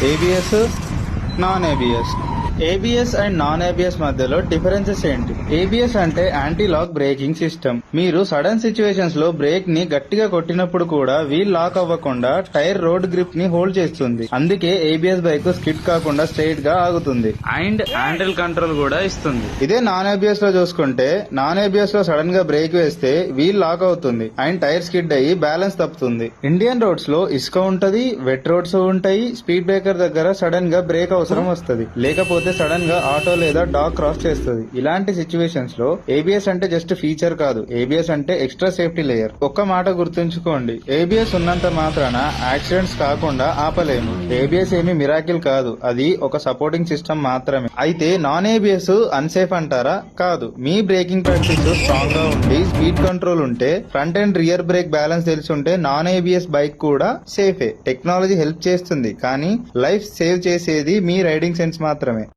ABS, non ABS. ABS and non ABS మధ్యలో differences ఏంటి? ABS అంటే యాంటీ లాక్ బ్రేకింగ్ సిస్టమ్. మీరు sudden situations లో బ్రేక్ ని గట్టిగా కొట్టినప్పుడు కూడా వీల్ లాక్ అవ్వకుండా టైర్ రోడ్ గ్రిప్ ని హోల్డ్ చేస్తుంది. అందుకే ఏబిఎస్ బైక్ స్కిడ్ కాకుండా స్ట్రైట్ గా ఆగుతుంది అండ్ హ్యాండిల్ కంట్రోల్ కూడా ఇస్తుంది. ఇదే నాన్ ఏబిఎస్ లో చూసుకుంటే, నాన్ ఏబిఎస్ లో సడన్ గా బ్రేక్ వేస్తే వీల్ లాక్ అవుతుంది అండ్ టైర్ స్కిడ్ అయ్యి బ్యాలెన్స్ తప్పుతుంది. ఇండియన్ రోడ్స్ లో ఇసుక ఉంటది, వెట్ రోడ్స్ ఉంటాయి. స్పీడ్ బ్రేకర్ దగ్గర సడన్ గా బ్రేక్ అవసరం వస్తుంది, లేకపోతే సడన్ గా ఆటో లేదా డాగ్ క్రాస్ చేస్తుంది. ఇలాంటి సిచ్యువేషన్స్ లో ఏబిఎస్ అంటే జస్ట్ ఫీచర్ కాదు, ఏబిఎస్ అంటే ఎక్స్ట్రా సేఫ్టీ లేయర్. ఒక్క మాట గుర్తుంచుకోండి, ఏబిఎస్ ఉన్నంత మాత్రాన యాక్సిడెంట్స్ కాకుండా ఆపలేము. ఏబిఎస్ ఏమి మిరాకిల్ కాదు, అది ఒక సపోర్టింగ్ సిస్టమ్ మాత్రమే. అయితే నాన్ ఏబిఎస్ అన్సేఫ్ అంటారా? కాదు. మీ బ్రేకింగ్ ప్రాక్టీస్ స్ట్రాంగ్ గా ఉండి స్పీడ్ కంట్రోల్ ఉంటే, front and rear break balance తెలిసి ఉంటే నాన్ ఏబిఎస్ బైక్ కూడా సేఫే. టెక్నాలజీ హెల్ప్ చేస్తుంది, కానీ లైఫ్ సేవ్ చేసేది మీ రైడింగ్ సెన్స్ మాత్రమే.